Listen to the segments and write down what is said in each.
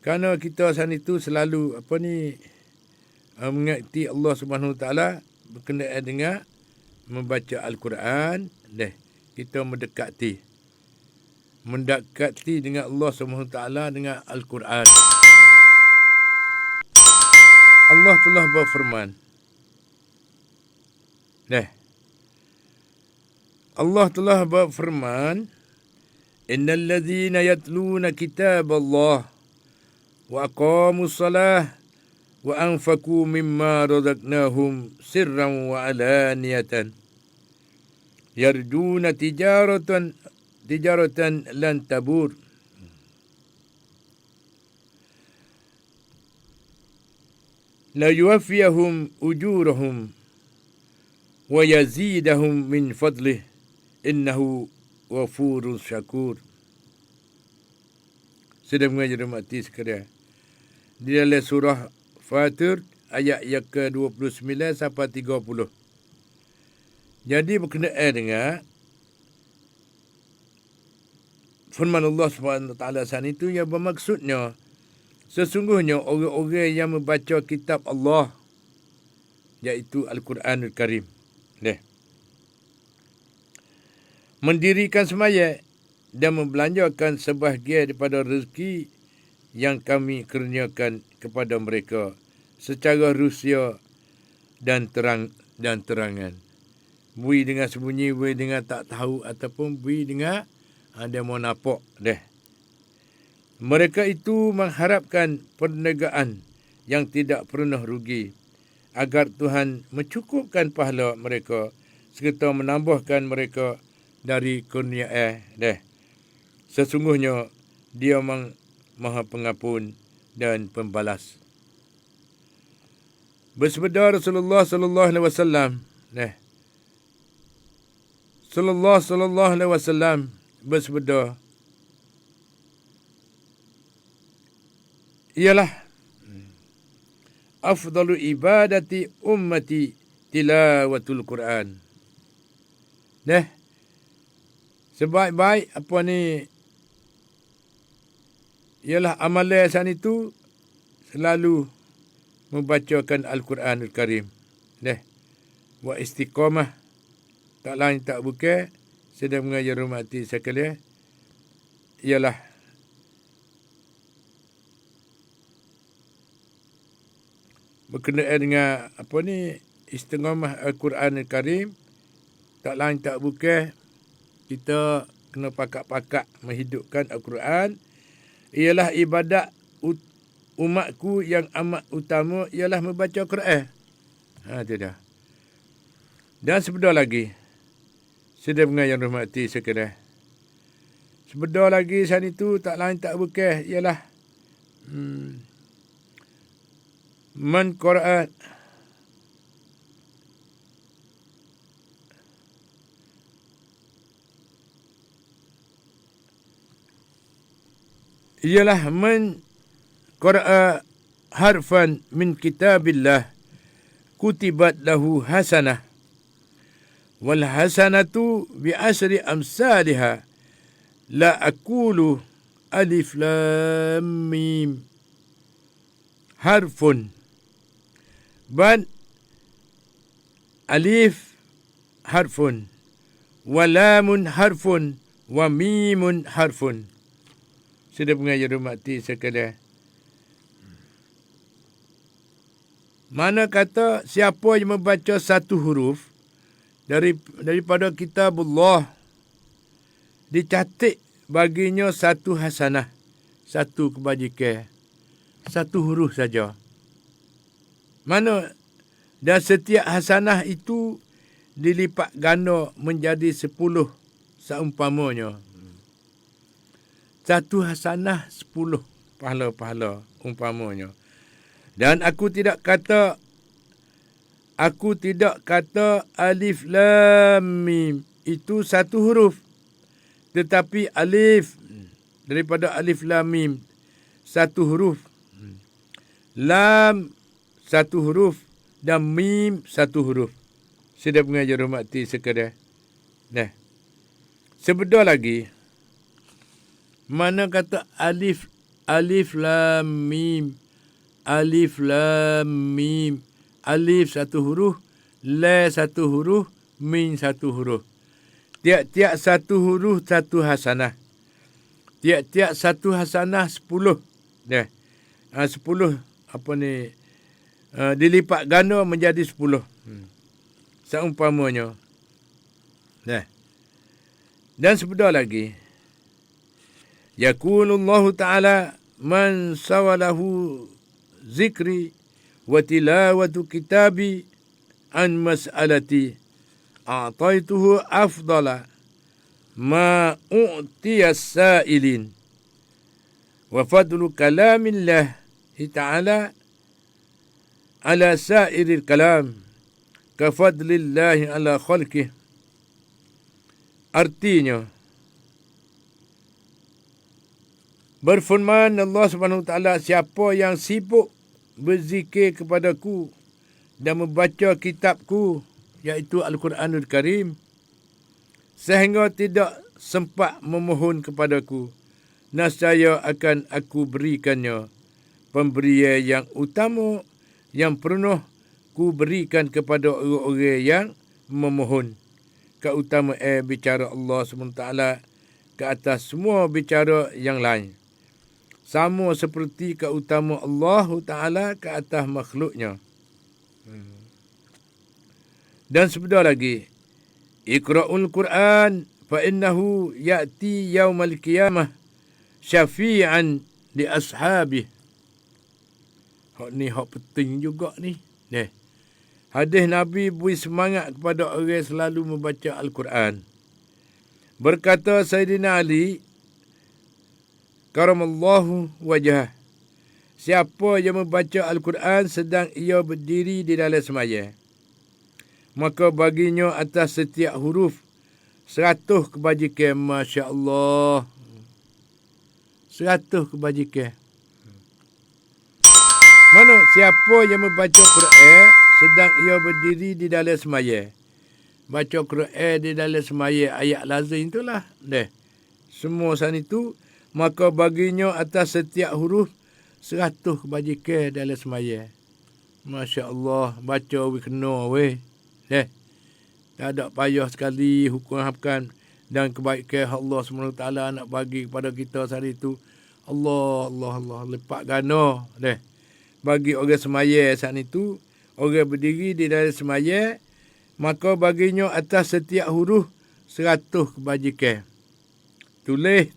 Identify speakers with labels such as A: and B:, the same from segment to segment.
A: Kerana kita saat itu selalu mengerti Allah Subhanahu Wa Taala berkenaan dengan membaca Al-Quran, kita mendekati dengan Allah Subhanahu Wa Taala dengan Al-Quran. Allah telah berfirman. Allah telah berfirman, Innal ladzina yatluna kitaballah wa aqamus salah wa anfaqu mimma razaqnahum sirran wa alaniyatan yarjuna tijaratan lan tabur. La yuwaffiyahum ujurahum wa yazidahum min fadlih innahu ghafurun syakur. Sudah mengajar mati sekalian. Di dalam surah Fatir ayat yang ke-29 sampai 30. Jadi berkenaan dengan firman Allah SWT saat itu yang bermaksudnya sesungguhnya orang-orang yang membaca kitab Allah iaitu Al-Quranul Karim. Mendirikan sembahyang dan membelanjakan sebahagian daripada rezeki yang kami kurniakan kepada mereka secara rahsia dan terangan. Bui dengan sembunyi, bui dengan tak tahu ataupun bui dengan ada mau nampak. Mereka itu mengharapkan perniagaan yang tidak pernah rugi agar Tuhan mencukupkan pahala mereka serta menambahkan mereka dari kurnia sesungguhnya dia Maha Pengampun dan Pembalas. Bersabda Rasulullah sallallahu alaihi wasallam, sallallahu alaihi wasallam bersabda, ialah afdalu ibadati ummati tilawatul Quran. Sebaik-baik ialah amalan saat itu selalu membacakan Al-Quranul Karim. Wa istiqamah tak lain tak bukan sedang mengajar mati sekalian ialah berkenaan dengan istiqamah Al-Quranul Karim tak lain tak bukan kita kena pakak-pakak menghidupkan Al-Quran. Ialah ibadat umatku yang amat utama ialah membaca Quran. Itu dah. Dan sebentar lagi, sudah mengajar rahmati sekalian. Sebentar lagi saat itu tak lain tak bukan ialah man Quran ialah man qara'a harfan min kitabillah kutibat lahu hasanah wal hasanatu bi asri amsalha la aqulu alif lam mim harfun bal alif harfun wa lamun harfun wa mimun harfun. Sudah mengajar mati sekalian. Mana kata siapa yang membaca satu huruf daripada kitab Allah dicatat baginya satu hasanah, satu kebajikan, satu huruf saja. Mana dan setiap hasanah itu dilipat ganda menjadi 10 seumpamanya. Satu hasanah 10 pahala-pahala umpamanya. Dan aku tidak kata alif lam mim itu satu huruf. Tetapi alif daripada alif lam mim satu huruf. Lam satu huruf dan mim satu huruf. Sudah mengajar mati sekalian. Sebentar lagi mana kata alif Alif lam mim. Alif lam mim. Alif satu huruf, la satu huruf, mim satu huruf. Tiap-tiap satu huruf satu hasanah. Tiap-tiap satu hasanah 10. 10 dilipat ganda menjadi 10. Seumpamanya. Dan sebentar lagi. Yaqulullahu ta'ala man sawalahu zikri wa tilawatu kitabi an mas'alati a'taituhu afdala ma u'tiya sa'ilin wa fadlu kalamillah ta'ala ala sa'iril kalam ka fadlillahi ala khalqih. Artinya, berfirman Allah Subhanahu Wa Taala, siapa yang sibuk berzikir kepadaku dan membaca kitabku, iaitu Al-Quranul Karim, sehingga tidak sempat memohon kepadaku, nescaya akan aku berikannya pemberian yang utama yang pernah ku berikan kepada orang-orang yang memohon. Keutamaan bicara Allah SWT ke atas semua bicara yang lain. Sama seperti keutamaan Allah Ta'ala ke atas makhluknya. Dan sebentar lagi. Iqra'ul Quran fa innahu ya'ti yaumal qiyamah syafi'an li ashabih. Hak penting juga ni. Hadis Nabi beri semangat kepada orang yang selalu membaca Al-Quran. Berkata Sayyidina Ali, karamallahu wajah, siapa yang membaca Al-Quran sedang ia berdiri di dalam sembahyang, maka baginya atas setiap huruf 100 kebajikan. Masya Allah. 100 kebajikan. Mana siapa yang membaca Quran sedang ia berdiri di dalam sembahyang. Baca Quran di dalam sembahyang, ayat lazim itulah. Semua sana itu, maka baginya atas setiap huruf 100 kebajikan dalam sembahyang. Masya Allah, baca kena weh. Tak ada payah sekali hukum hapkan dan kebaikan Allah SWT nak bagi kepada kita hari itu. Allah lepak gana. Bagi orang sembahyang saat itu, orang berdiri di dalam sembahyang, maka baginya atas setiap huruf 100 kebajikan. Tulis.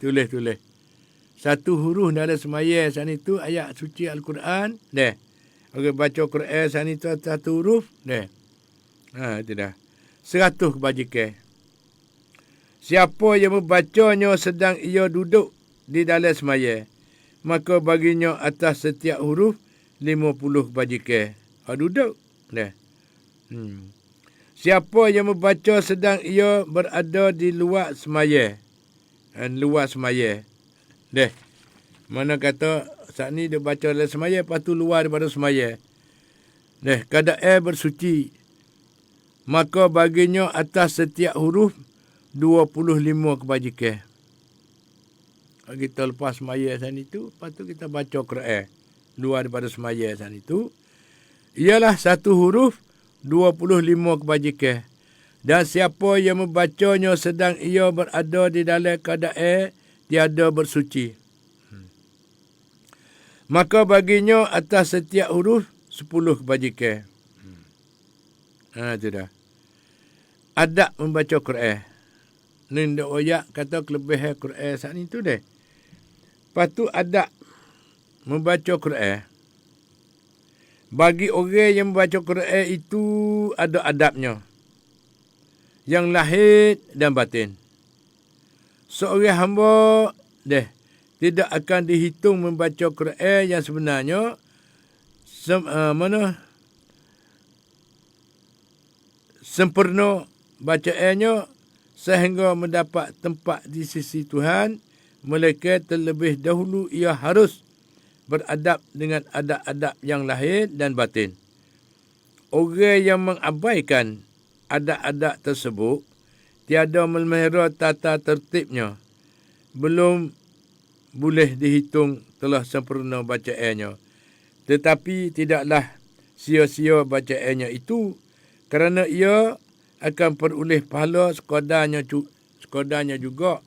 A: Satu huruf dalam sembahyang saat itu, ayat suci Al-Quran. Orang baca Quran saat itu atas satu huruf. Itu dah. 100 kebajikan. Siapa yang membacanya sedang ia duduk di dalam sembahyang, maka baginya atas setiap huruf 50 kebajikan. Duduk. Siapa yang membaca sedang ia berada di luar sembahyang. Luar sembahyang. Mana kata saat ni dia baca dalam sembahyang, lepas tu luar daripada sembahyang. Keadaan bersuci, maka baginya atas setiap huruf 25 kebajikan. Kita lepas sembahyang saat itu, lepas tu kita baca Quran luar daripada sembahyang saat itu, ialah satu huruf 25 kebajikan. Dan siapa yang membacanya sedang ia berada di dalam keadaan tiada bersuci, maka baginya atas setiap huruf 10 kebajikan. Itu dah. Adab membaca Quran. Ni dak oyak kata kelebihan Quran saat itu deh. Lepas tu adab membaca Quran. Bagi orang yang membaca Quran itu ada adabnya, yang lahir dan batin. Seorang hamba tidak akan dihitung membaca Quran yang sebenarnya sempurna bacaannya sehingga mendapat tempat di sisi Tuhan, melainkan terlebih dahulu ia harus beradab dengan adab-adab yang lahir dan batin. Orang yang mengabaikan adab-adab tersebut, tiada memelihara tata tertibnya, belum boleh dihitung telah sempurna bacaannya. Tetapi tidaklah sia-sia bacaannya itu, kerana ia akan peroleh pahala sekadarnya juga.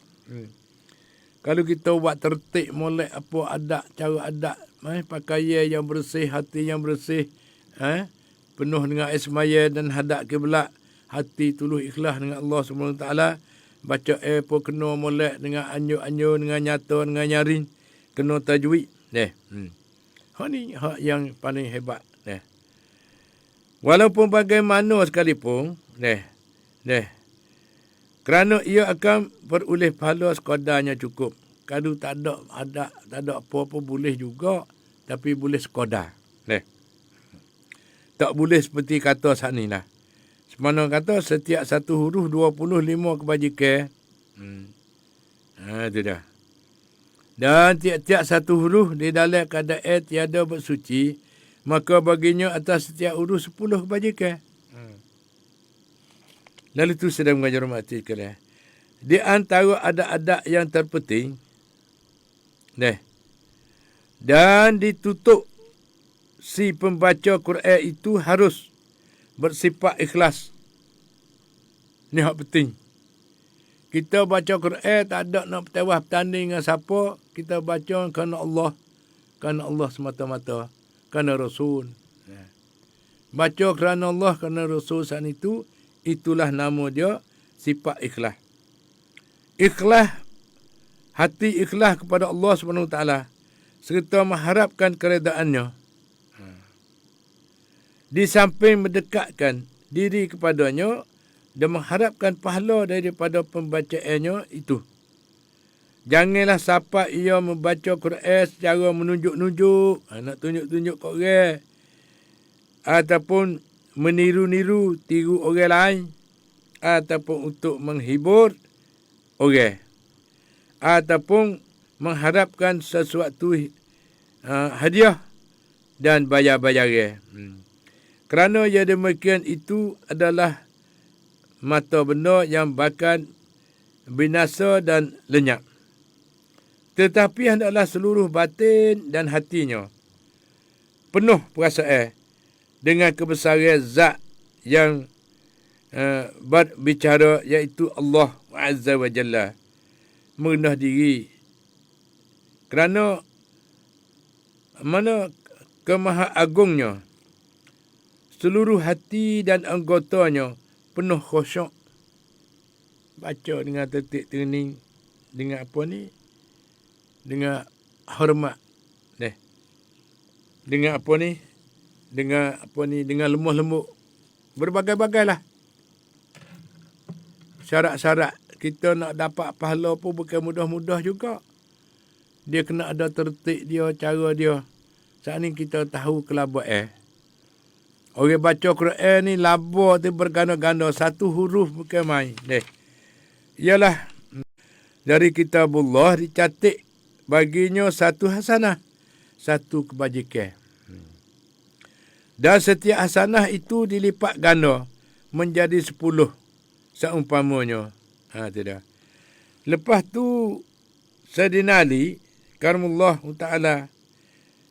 A: Kalau kita buat tertib molek apa adat, cara adat, pakaian yang bersih, hati yang bersih, penuh dengan ismaya dan hadap kiblat, hati tuluh ikhlas dengan Allah SWT, baca pun kena molek dengan anjur-anjur, dengan nyata, dengan nyaring, kena tajwid. Hak ni hak yang paling hebat. Walaupun bagaimana sekalipun, kerana ia akan beroleh pahala sekadarnya cukup. Kalau tak ada adat, tak ada apa-apa boleh juga, tapi boleh sekadar. Tak boleh seperti kata saat ni lah. Semana kata setiap satu huruf 25 kebajikan. Itu dah. Dan tiap-tiap satu huruf di dalam keadaan tiada bersuci, maka baginya atas setiap huruf 10 kebajikan. Lalu itu sedang mengajar mati sekalian. Di antara adat-adat yang terpenting, dan ditutup si pembaca Quran itu harus bersifat ikhlas. Ni hak penting. Kita baca Quran tak ada nak bertawah bertanding dengan siapa. Kita baca kerana Allah semata-mata, kerana Rasul. Baca kerana Allah, kerana Rasul saat itu, itulah nama dia sifat ikhlas. Ikhlas, hati ikhlas kepada Allah SWT, serta mengharapkan keredaannya. Di samping mendekatkan diri kepadanya dan mengharapkan pahala daripada pembacaannya itu. Janganlah siapa ia membaca Quran secara menunjuk-nunjuk, nak tunjuk-tunjuk ke orang, ataupun meniru-niru, tiru orang lain, ataupun untuk menghibur orang, ataupun mengharapkan sesuatu hadiah dan bayar-bayaran. Kerana yang demikian itu adalah mata benda yang bakal binasa dan lenyap. Tetapi hendaklah seluruh batin dan hatinya penuh perasaan dengan kebesaran zat yang berbicara, iaitu Allah Azza wa Jalla. Merendah diri. Kerana mana kemaha agungnya, seluruh hati dan anggotanya penuh khusyuk. Baca dengan tertib terening, dengan apa ni? Dengan hormat. Dengan apa ni? Dengan lemah lembut. Berbagai-bagai lah. Syarat-syarat kita nak dapat pahala pun bukan mudah-mudah juga. Dia kena ada tertib dia, cara dia. Saat ni kita tahu kelabuan. Orang baca Quran ni laba tu berganda-ganda. Satu huruf bukan main. Ialah dari kitabullah dicatat baginya satu hasanah, satu kebajikan. Dan setiap hasanah itu dilipat ganda menjadi 10 seumpamanya. Tidak. Lepas tu Sayyidina Ali karamullah ta'ala,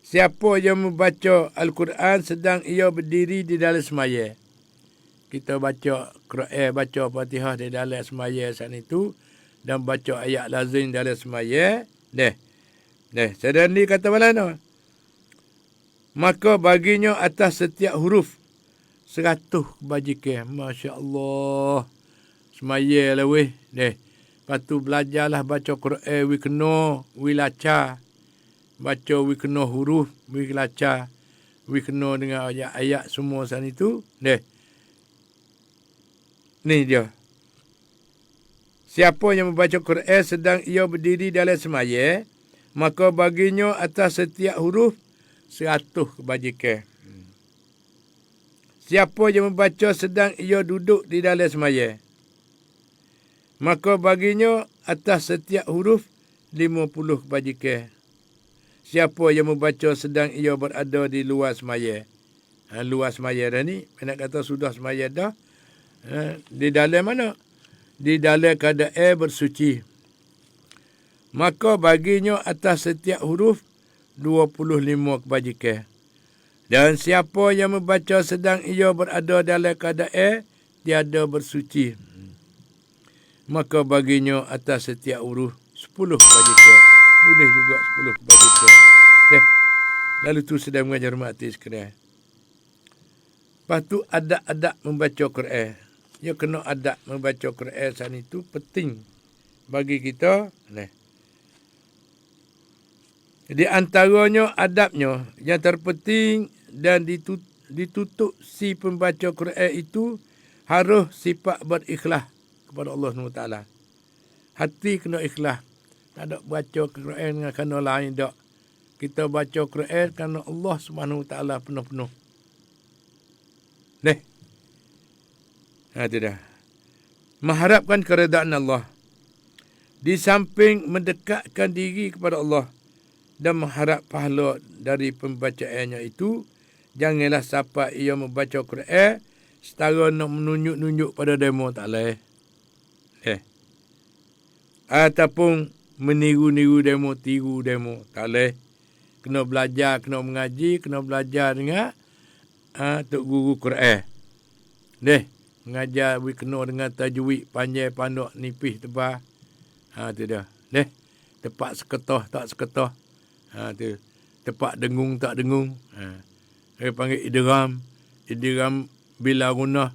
A: siapa yang membaca Al-Quran sedang ia berdiri di dalam semaya. Kita baca Quran, baca Fatihah di dalam semaya saat itu, dan baca ayat lazim dalam semaya. Sayyidina Ali kata mana? Maka baginya atas setiap huruf 100 kebajikan. Masya Allah. Semaya lah weh. Lepas tu belajarlah baca Quran, we kena, we laca. Baca we kena huruf, we laca. We kena dengan ayat-ayat semua saat itu. Ni dia. Siapa yang membaca Quran sedang ia berdiri dalam semaya, maka baginya atas setiap huruf 100 kebajikan. Siapa yang membaca sedang ia duduk di dalam semaya, maka baginya atas setiap huruf 50 kebajikan. Siapa yang membaca sedang ia berada di luar semaya. Luar semaya dah ni, nak kata sudah semaya dah. Di dalam mana? Di dalam keadaan bersuci. Maka baginya atas setiap huruf 25 kebajikan. Dan siapa yang membaca sedang ia berada dalam keadaan tiada bersuci, maka baginya atas setiap urus 10 kebajikan. Boleh juga 10 kebajikan. Lalu tu sedang mengajar mati sekalian. Lepas tu adab-adab membaca Quran. Ya kena adab membaca Quran saat itu penting bagi kita. Di antaranya adabnya yang terpenting dan ditutup si pembaca Quran itu harus sifat berikhlas kepada Allah SWT. Hati kena ikhlas. Tak ada baca Quran dengan kerana lain tak. Kita baca Quran kerana Allah SWT penuh-penuh. Itu dah. Mengharapkan keredaan Allah. Di samping mendekatkan diri kepada Allah dan mengharap pahala dari pembacaannya itu, janganlah siapa ia membaca Quran setara nak menunjuk-nunjuk pada demo, tak boleh. Ataupun meniru-niru demo, tiru demo, tak boleh. Kena belajar, kena mengaji, kena belajar dengan Tok Guru Quran. Mengajar kena dengan tajwid, panjang, pandok, nipis, tebal. Tu dah. Tepat seketah, tak seketah. Tu. Tepat dengung, tak dengung. Dia panggil idgham. Idgham bila gunah.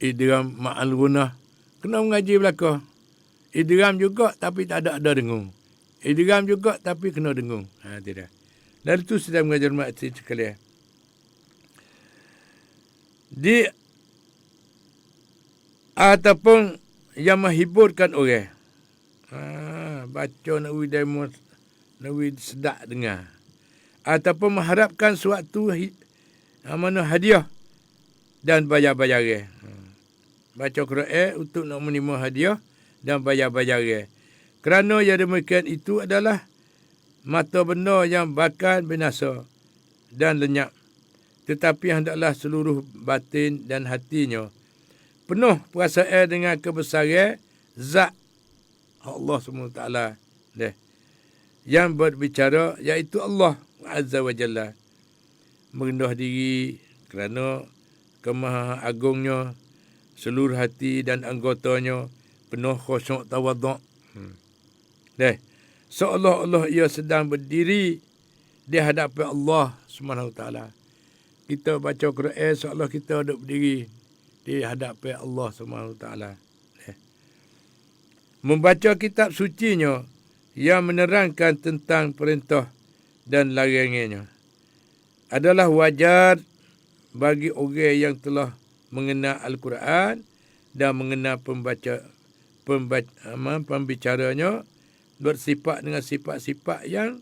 A: Idgham ma'al gunah. Kena mengaji belakang. Idgham juga tapi tak ada dengung. Idgham juga tapi kena dengung. Tu dah. Lalu tu sedang mengajar makcik sekalian. Ataupun yang menghiburkan orang. Baca nawi demo, nawi sedak dengar. Ataupun mengharapkan suatu hadiah dan bayar-bayaran. Baca Quran untuk nak menerima hadiah dan bayar-bayaran. Kerana yang demikian itu adalah mata benda yang bakal binasa dan lenyap. Tetapi hendaklah seluruh batin dan hatinya penuh perasaan dengan kebesaran zat Allah SWT yang berbicara, iaitu Allah Azza wa Jalla. Merendah diri kerana kemaha agungnya, seluruh hati dan anggotanya penuh khusyuk tawaduk. Seolah-olah ia sedang berdiri di hadapan Allah SWT. Kita baca Quran seolah kita duduk berdiri di hadapan Allah SWT. Membaca kitab sucinya yang menerangkan tentang perintah dan larangannya adalah wajar bagi orang yang telah mengenal Al-Quran dan mengenal pembicaranya bersifat dengan sifat-sifat yang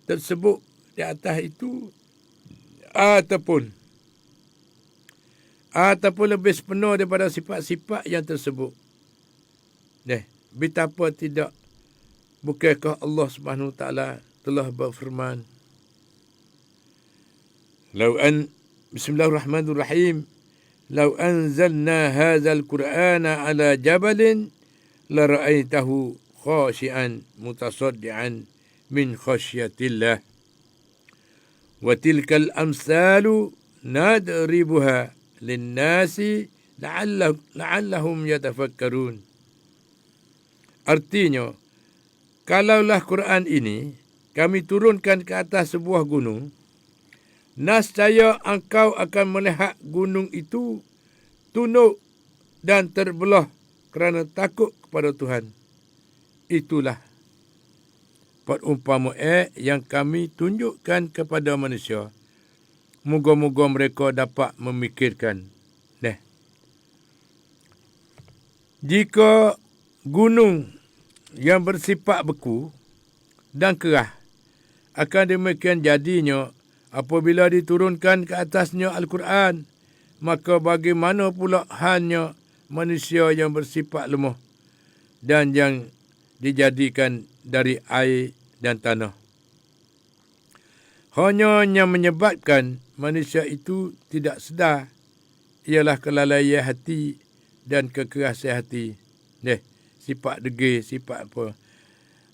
A: tersebut di atas itu, ataupun lebih sepenuh daripada sifat-sifat yang tersebut. Betapa tidak, bukankah Allah SWT telah berfirman, Bismillahirrahmanirrahim, Lau anzalna hadzal Qur'ana ala jabalin la ra'aitahu khashi'an mutasaddian min khasyatillah wa tilkal amsalu nadribuha lin-nasi la'allahum yatafakkarun. Artinya, kalaulah Quran ini kami turunkan ke atas sebuah gunung, nescaya engkau akan melihat gunung itu tunduk dan terbelah kerana takut kepada Tuhan. Itulah perumpamaan yang kami tunjukkan kepada manusia. Moga-moga mereka dapat memikirkan. Jika gunung yang bersifat beku dan kerah, akan demikian jadinya apabila diturunkan ke atasnya Al-Quran, maka bagaimana pula hanya manusia yang bersifat lemah dan yang dijadikan dari air dan tanah. Hanya yang menyebabkan manusia itu tidak sedar ialah kelalaian hati dan kekerasan hati. Sifat degil, sifat apa.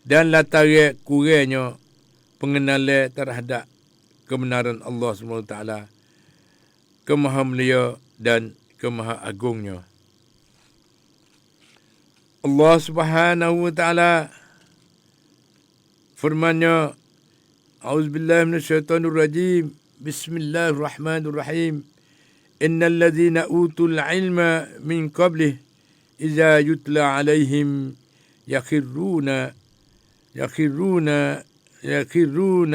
A: Dan latar kurangnya pengenalan terhadap kebenaran Allah SWT, kemahamulia dan kemahaagungnya. Allah Subhanahu wa taala firman-Nya, A'udzubillahi minasyaitonir rajim. Bismillahirrahmanirrahim. Innal ladzina utul ilma min qablih idza yutla 'alaihim yakhirruna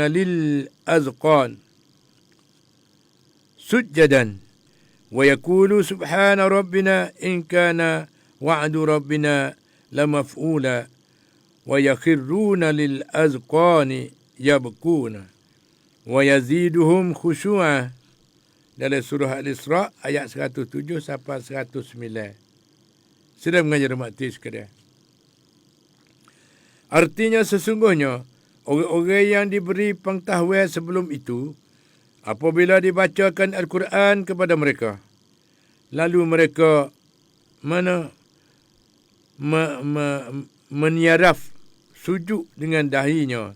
A: lil azqan sujjadan wa yaqulu subhana rabbina in kana wa'du rabbina lamaf'ula wa yakhirruna lil azqani yabkuna wa yaziduhum khushu'a. Dalam surah Al-Isra ayat 107 sampai 109. Sudah mengajar mati sekalian. Artinya sesungguhnya orang-orang yang diberi pengetahuan sebelum itu, apabila dibacakan Al-Quran kepada mereka, lalu mereka meniaraf sujud dengan dahinya,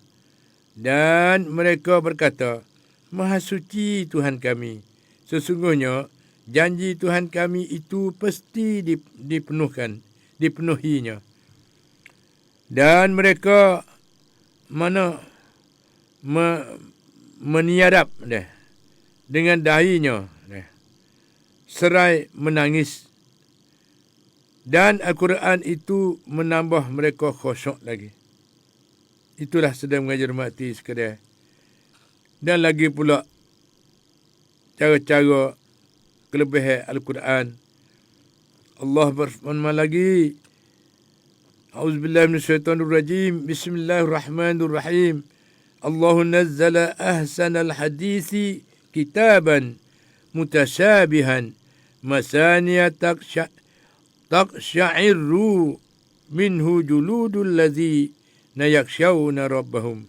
A: dan mereka berkata, Maha suci Tuhan kami, sesungguhnya janji Tuhan kami itu pasti dipenuhinya. Dan mereka meniarap dengan dahinya serai menangis. Dan Al-Quran itu menambah mereka khusyuk lagi. Itulah sedang mengajar mati sekalian. Dan lagi pula cara-cara kelebihan Al-Quran. Allah berfirman lagi, A'udzubillahi minasyaitonirrajim. Bismillahirrahmanirrahim. Allahu nazzala ahsanal hadisi kitaban mutasyabihan masaniya taqsya'iru minhu juludul ladzina yakshawna rabbahum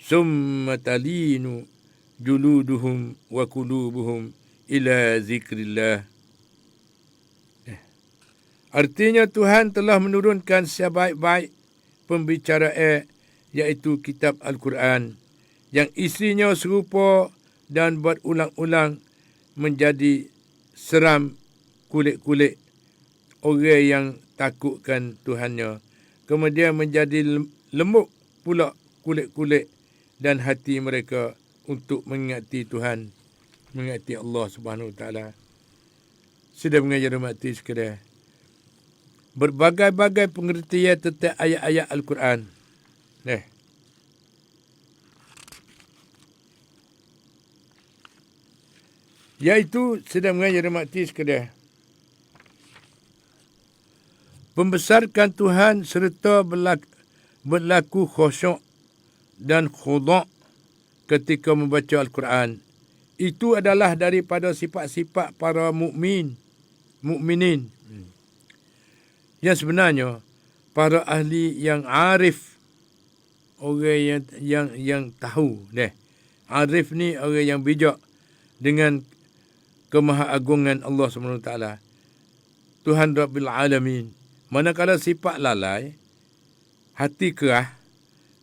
A: summa talinu juluduhum wa qulubuhum ila zikrillah. Artinya Tuhan telah menurunkan sebaik-baik pembicaraan, iaitu kitab Al-Quran, yang isinya serupa dan berulang-ulang menjadi seram kulit-kulit orang yang takutkan Tuhannya. Kemudian menjadi lembut pula kulit-kulit dan hati mereka untuk mengingati Tuhan, mengingati Allah Subhanahu Wa Taala. Sudah mengajar mati sekalian. Berbagai-bagai pengertian tentang ayat-ayat Al-Quran. Iaitu sedang mengajar mati sekalian. Membesarkan Tuhan serta berlaku khusyuk dan khudu' ketika membaca Al-Quran. Itu adalah daripada sifat-sifat para mukminin. Yang sebenarnya para ahli yang arif, orang yang tahu. Arif ni orang yang bijak dengan kemahaagungan Allah SWT, Tuhan Rabbil Alamin. Manakala sifat lalai, hati kerah,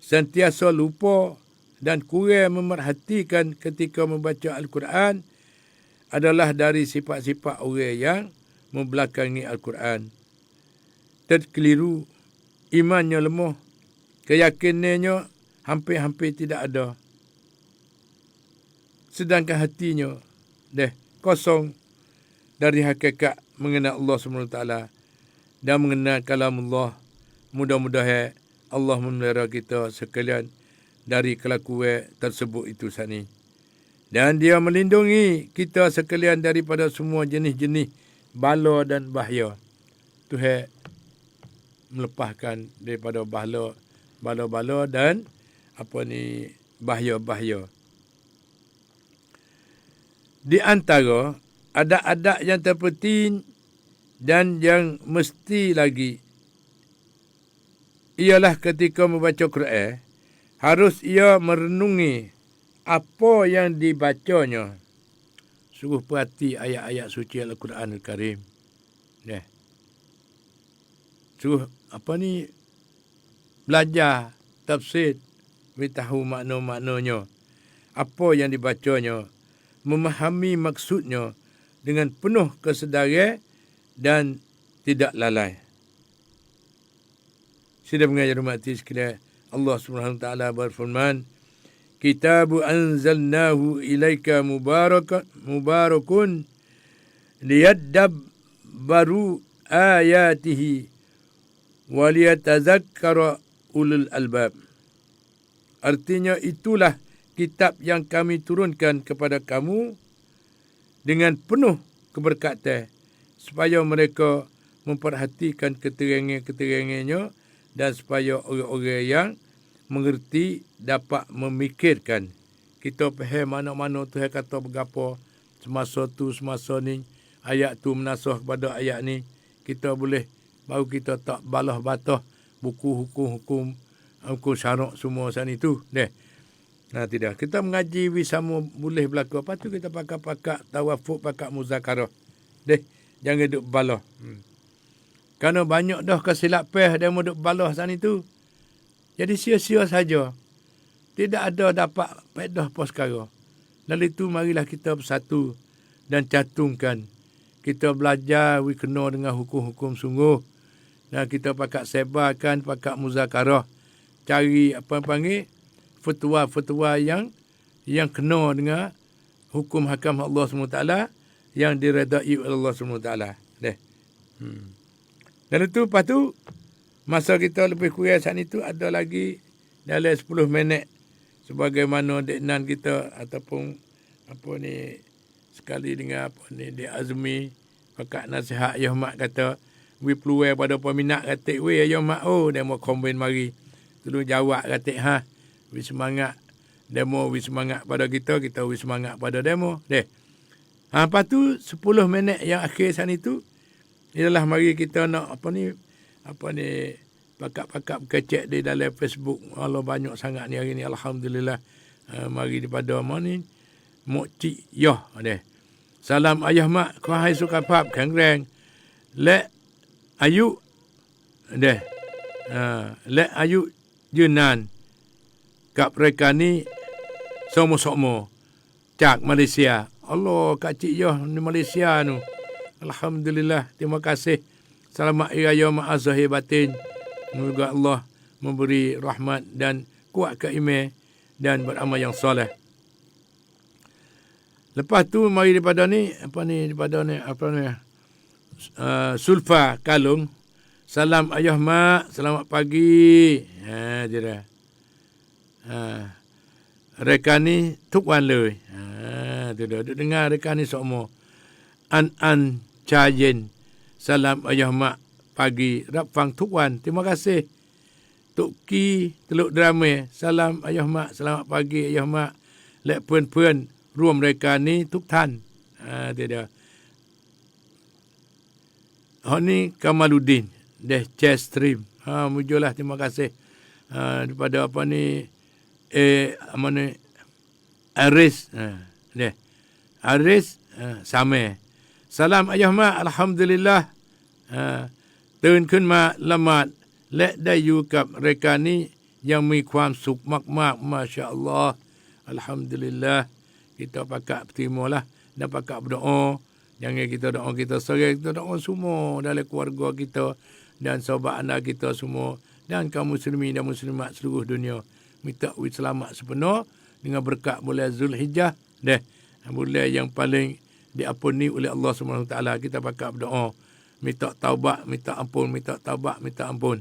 A: sentiasa lupa dan kurang memerhatikan ketika membaca Al-Quran adalah dari sifat-sifat orang yang membelakangi Al-Quran. Terkeliru, imannya lemah, keyakinannya hampir-hampir tidak ada. Sedangkan hatinya kosong dari hakikat mengenal Allah SWT dan mengenal kalam Allah. Mudah-mudahan Allah memelihara kita sekalian dari kelakuan tersebut itu sani. Dan dia melindungi kita sekalian daripada semua jenis-jenis bala dan bahaya. Tuhan melepaskan daripada bala-bala dan bahaya-bahaya. Di antara adat-adat yang terpenting dan yang mesti lagi ialah ketika membaca Quran, harus ia merenungi apa yang dibacanya. Sungguh perhati ayat-ayat suci Al-Quran Al-Karim. Sungguh belajar tafsir, tahu makna-maknanya, apa yang dibacanya, memahami maksudnya dengan penuh kesedaran dan tidak lalai. Sidang pengajar mati sekalian, Allah Subhanahu wa taala berfirman, Kitabu anzalnahu ilaika mubarakun liyadabbaru ayatihi waliyatazakkara ulul albab. Artinya itulah kitab yang kami turunkan kepada kamu dengan penuh keberkatan supaya mereka memperhatikan keterangan-keterangannya dan supaya orang-orang yang mengerti dapat memikirkan. Kita faham mana-mana Tuhan kata berapa semasa tu, semasa ni, ayat tu menasah kepada ayat ni. Kita boleh, baru kita tak balah batah buku hukum syarak semua sana itu. Tidak. Kita mengaji sama boleh berlaku. Lepas tu kita pakak tawafuk, pakak muzakarah. Jangan duk balah. Kerana banyak dah kesilapan dia mau duk balah sana itu. Jadi sia-sia saja. Tidak ada dapat faedah apa sekarang. Lalu itu marilah kita bersatu dan cantumkan. Kita belajar, kena dengan hukum-hukum sungguh. Dan kita pakak sebarkan, pakak muzakarah. Cari apa panggil fatwa-fatwa yang kena dengan hukum hakam Allah SWT yang diredai oleh Allah SWT. Dan itu lepas tu masa kita lebih kurang saat itu ada lagi dalam 10 minit sebagaimana Dek Nan kita ataupun sekali dengan Dek Azmi pakak nasihat Ayah Mak kata peluang pada peminat kata Ayah Mak dia mau combine mari tolong jawab kata semangat demo semangat pada kita semangat pada demo lepas tu 10 minit yang akhir saat itu ialah mari kita nak pakak-pakak kecek di dalam Facebook. Allah banyak sangat ni hari ni, alhamdulillah. Mari daripada mana ni Mok Cik Yoh salam Ayah Mak, kau hai suka pap kangreng le ayu le ayu Yunan kat mereka ni somo-somo cak Malaysia. Allah, Kak Cik Yoh di Malaysia tu. Alhamdulillah, terima kasih. Selamat Hari Raya Ma'azahir Batin. Semoga Allah memberi rahmat dan kuat keiman dan beramal yang soleh. Lepas tu mari daripada ni Sulfa Kalung. Salam Ayah Mak, selamat pagi. Dia dah. Rekan ni Tuk Wan Lui. Tu dah dengar rekan ni semua. An Cayen. Salam Ayah Mak pagi. Rapfang Tuk Wan. Terima kasih. Tuk Ki Teluk Drama. Salam Ayah Mak. Selamat pagi Ayah Mak. Lek puan-puanរួមmereka ni Tuk Tan. Dia dah. Ni Kamaluddin. Deh Chess Stream. Mujulah terima kasih. Daripada Aris. Aris sama. Salam Ayah Mak, alhamdulillah. Turn kun mak lamat. Letได้อยู่กับรายการนี้ยังมีความสุขมากๆ masya-Allah. Alhamdulillah. Kita pakak berterimalah dan pakak berdoa. Jangan kita doa kita serai, kita doa semua dalam keluarga kita dan sahabat anak kita semua dan kaum muslimin dan muslimat seluruh dunia. Minta selamat sepenuh dengan berkat bulan Zulhijjah. Bulan yang paling diampuni oleh Allah SWT. Kita pakak berdoa. Minta taubat, minta ampun, minta taubat, minta ampun.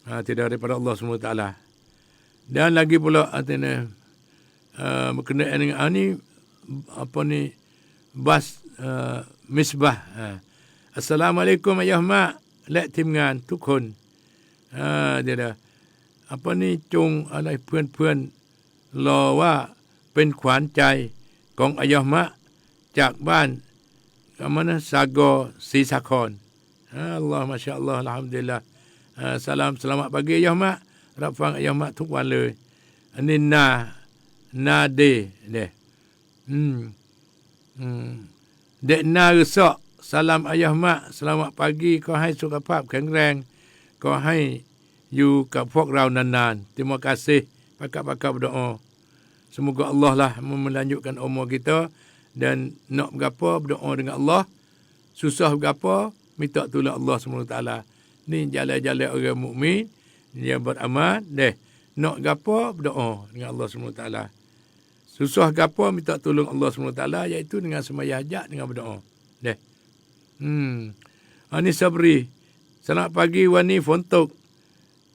A: Tidak daripada Allah SWT. Dan lagi pula berkenaan dengan ni bas misbah. Assalamualaikum Ayah Mak. Lek timngan ทุกคน dia dah. Chung อะไรเพื่อนๆรอว่าเป็นขวัญใจของอายะมะจากบ้านSago Sisakon. Allah, Masya Allah, Alhamdulillah. Salam, selamat pagi Ayah Mak. Rapfang Ayah Mak ทุกวันเลย Ini na de. Dek na resak. Salam Ayah Mak. Selamat pagi. Kau hai sukhภาพแข็งแรง Kau haiอยู่กับพวกเรานานๆ Terima kasih pakar-pakar berdoa. Semoga Allah lah melanjutkan umur kita dan nak berapa berdoa dengan Allah. Susah berapa minta tolong Allah SWT. Ni jalan-jalan orang mukmin yang beramal deh. Nak berapa berdoa dengan Allah SWT. Susah berapa minta tolong Allah SWT iaitu dengan sembahyang hajat dengan berdoa. Deh. Ani Sabri. Selamat pagi Wani Fontok.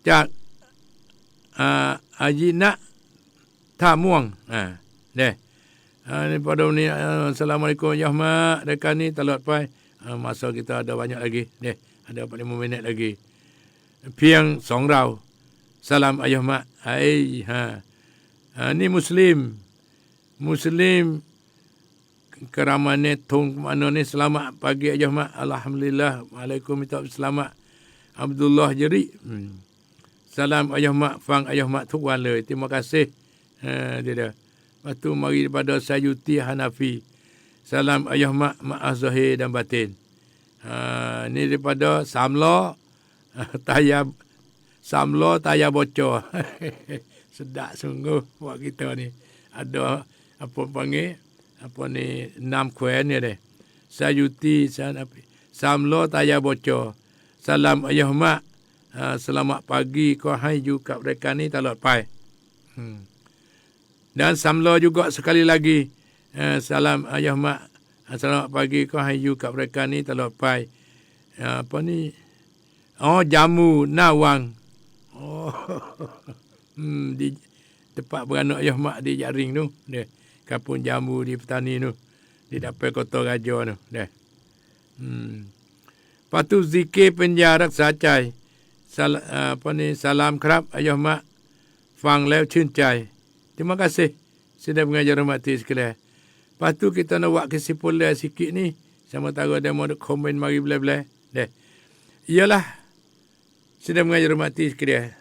A: Cak. Haji nak tamuang. Deh. Ni pada ni Assalamualaikum ya mak. Dekat ni talat pai. Masa kita ada banyak lagi. Deh. Ada 45 minit lagi. Piang Songrau. Salam ayah mak. Hai. Ni Muslim keramane tong mana ni. Selamat pagi ayah mak. Alhamdulillah. Waalaikumsalam minta selamat. Abdullah Jeri. Salam ayah mak. Fang ayah mak tu wala. Terima kasih. Dia dah. Lepas tu mari daripada Sayuti Hanafi. Salam ayah mak. Mak Zahir dan batin. Ni daripada Samla. Samla Taya Bocor. Sedap sungguh buat kita ni. Ada apa panggil? Apa ni? 6 kuih ni deh. Sayuti Samla Taya Bocor. Salam ayah mak. Selamat pagi kau hai juga mereka ni talat pai. Dan Samla juga sekali lagi. Salam ayah mak. Selamat pagi kau hai juga mereka ni talat pai. Apa ni? Oh, jamu nawang. Oh. Di tempat beranak ayah mak di Jaring tu. Deh. Kapun jamu di petani tu. Di dapat Kota Raja tu. Deh. Lepas tu zikir penjarak sacai. Salam kerap ayah mak. Fang lew cincai. Terima kasih. Sudah mengajar mati sekalian. Lepas tu kita nak buat kesimpulan sikit ni. Sama tahu ada mau komen mari belah-belah. Deh. Ialah. Sudah mengajar mati sekalian.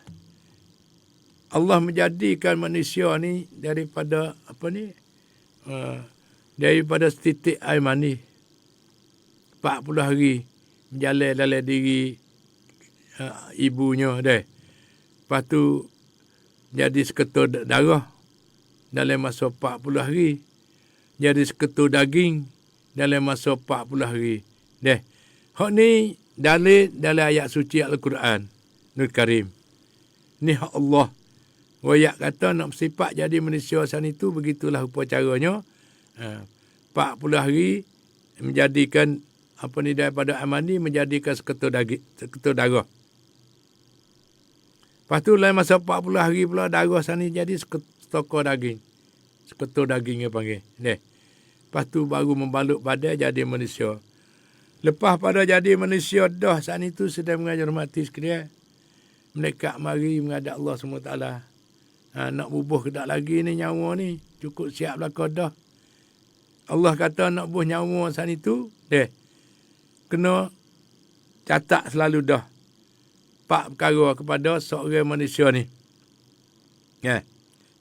A: Allah menjadikan manusia ni daripada apa ni? Daripada setitik air mani. 40 hari menjalan dalam diri ibunya deh. Lepas tu jadi seketul darah dalam masa 40 hari. Jadi seketul daging dalam masa 40 hari. Deh. Hak ni dalil dalam ayat suci Al-Quran Nur Karim. Ni hak Allah. Wayak kata nak bersifat jadi manusia sana itu begitulah rupa caranya. 40 hari menjadikan apa ni daripada amani menjadikan seketul daging, seketul darah. Lepas tu dalam masa 40 hari pula darah sana jadi seketul daging. Seketul daging yang panggil. Lepas tu baru membalut badan jadi manusia. Lepas pada jadi manusia dah sana itu sedang mengajar mati sekalian. Mereka mari menghadap Allah SWT. Nak bubuh kedak lagi ni nyawa ni. Cukup siap belakang dah. Allah kata nak bubuh nyawa sana itu. Kena catat selalu dah. 4 perkara kepada seorang manusia ni.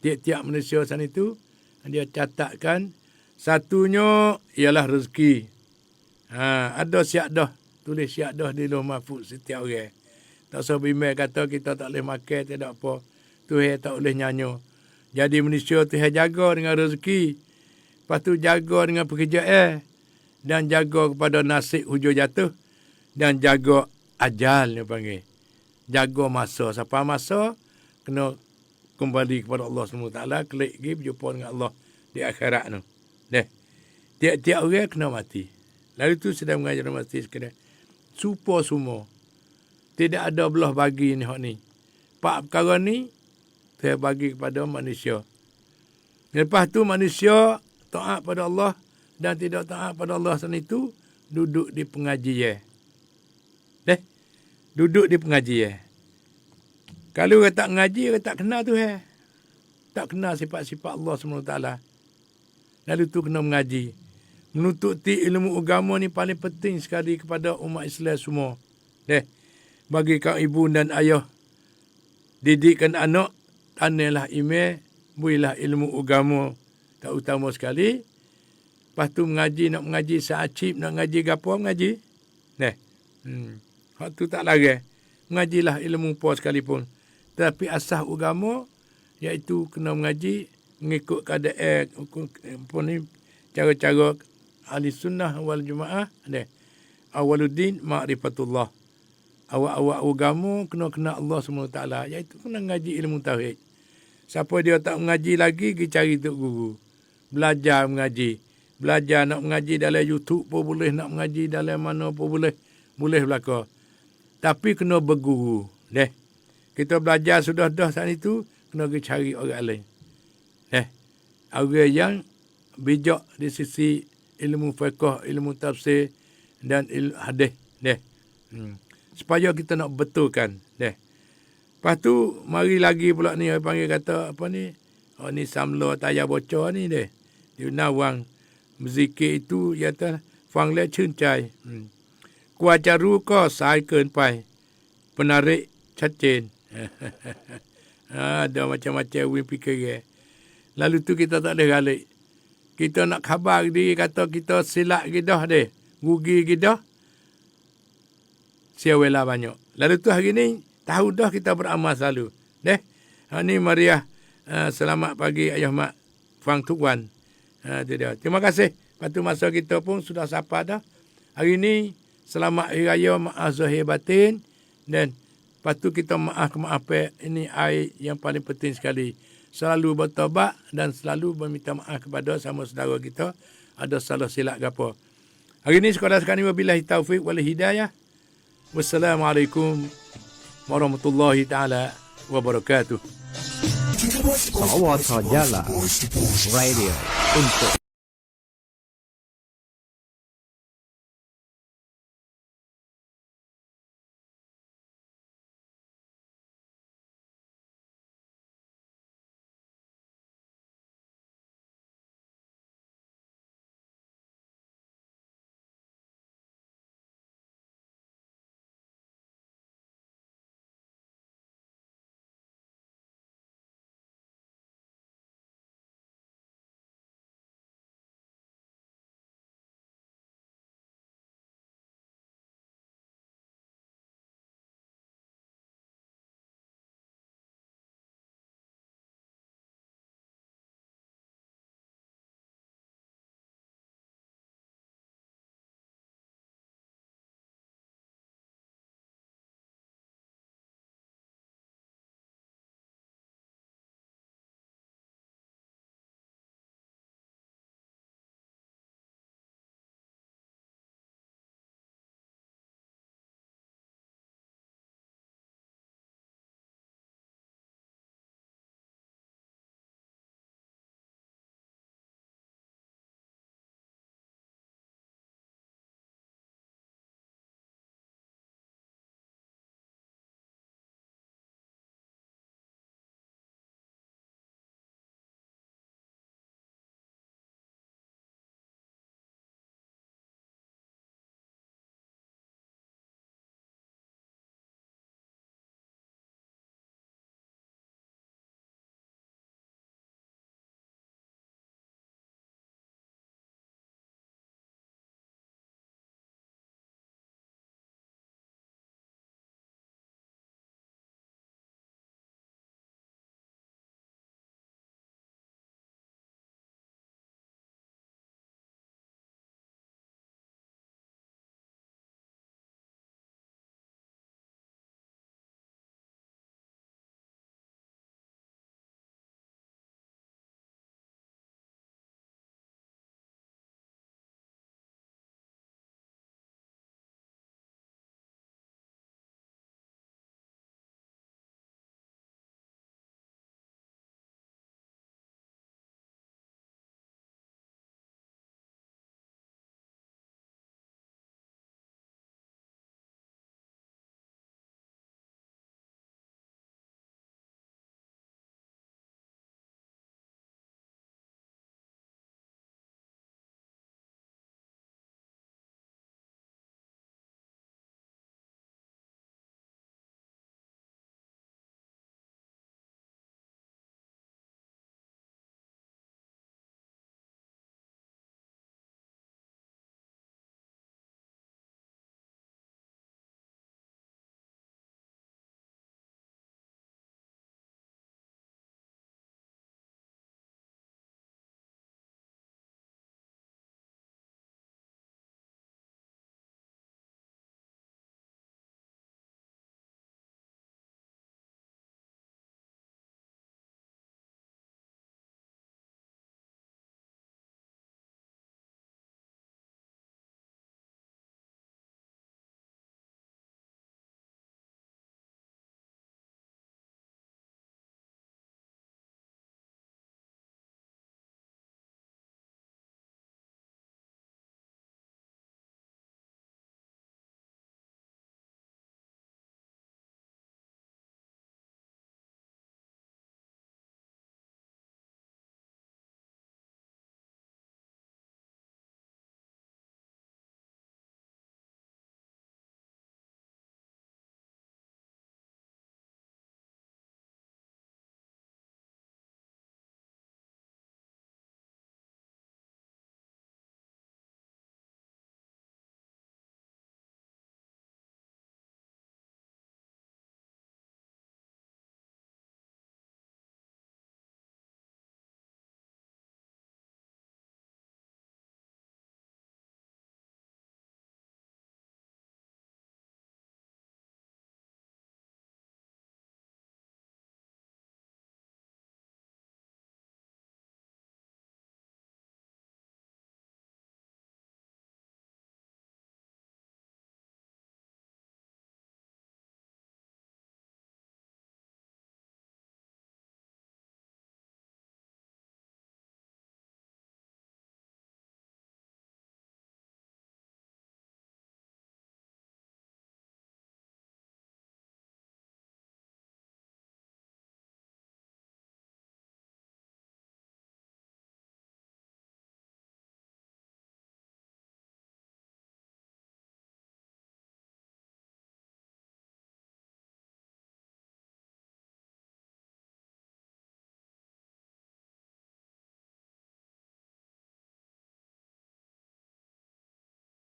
A: Tiap-tiap manusia sana itu. Dia catatkan. Satunya ialah rezeki. Ada siap dah. Tulis siap dah di Lauh Mahfuz setiap orang. Tak usah bimbang kata kita tak boleh makan, tidak apa. Tuhan tak boleh nyanyi. Jadi manusia Tuhan jaga dengan rezeki. Lepas tu jaga dengan pekerjaan. Dan jaga kepada nasib hujung jatuh. Dan jaga ajal dia panggil. Jaga masa. Sampai masa kena kembali kepada Allah SWT. Kelik pergi berjumpa dengan Allah di akhirat tu. Tiap-tiap orang kena mati. Lalu tu sedang mengajar mati sekalian. Supa semua. Tidak ada belah bagi ni hak ni. 4 perkara ni saya bagi kepada manusia. Lepas tu manusia taat pada Allah dan tidak taat pada Allah sana itu duduk di pengajian. Duduk di pengajian. Kalau orang tak mengaji, orang tak kenal tu tak kenal sifat-sifat Allah SWT. Lalu tu kena mengaji. Menututi ilmu agama ni paling penting sekali kepada umat Islam semua. Bagi kau ibu dan ayah didikkan anak, tanahlah iman, berilah ilmu agama. Tak utama sekali. Lepas tu mengaji, nak mengaji seacip, nak mengaji gapo mengaji. Hak tu tak larang. Mengajilah ilmu apa sekalipun. Tapi asas agama iaitu kena mengaji mengikut keadaan apa ni cara-cara ahli sunnah wal jemaah deh. Awaluddin ma'rifatullah. Awak-awak agama kena kenal Allah SWT, iaitu kena mengaji ilmu tauhid. Siapa dia tak mengaji lagi, pergi cari tok guru. Belajar mengaji. Belajar nak mengaji dalam YouTube pun boleh, nak mengaji dalam mana pun boleh. Boleh belaka. Tapi kena berguru. Deh. Kita belajar sudah dah saat itu, kena pergi cari orang lain. Orang yang bijak di sisi ilmu fiqh, ilmu tafsir dan ilmu hadis. Deh. Supaya kita nak betulkan. Deh. Lepas tu, mari lagi pula ni, orang panggil kata, apa ni? Oh, ni samlo tayar bocor ni deh. Dia nawang berzikir itu, iaitu fang le chun chai. Kuajaru ko sai ken pai. Penarik cacin. Ada macam-macam wing fikir. Lalu tu kita tak ada galik. Kita nak khabar diri kata kita silap gidah deh. Rugi gidah. Siawela banyak. Lalu tu hari ni, tahu dah kita beramal selalu. Deh. Ni Mariah. Selamat pagi ayah mak. Fang Tuk Wan. Itu dia. Terima kasih. Lepas tu masa kita pun sudah sapa dah. Hari ni, selamat Hari Raya maaf zahir batin. Dan lepas tu kita maaf ini air yang paling penting sekali. Selalu bertaubat dan selalu meminta maaf kepada sama saudara kita. Ada salah silap ke apa. Hari ni sekadar sekali wabillahi taufiq wal hidayah. Wassalamualaikum warahmatullahi ta'ala wabarakatuh.
B: Sarawak Sajalah Radio untuk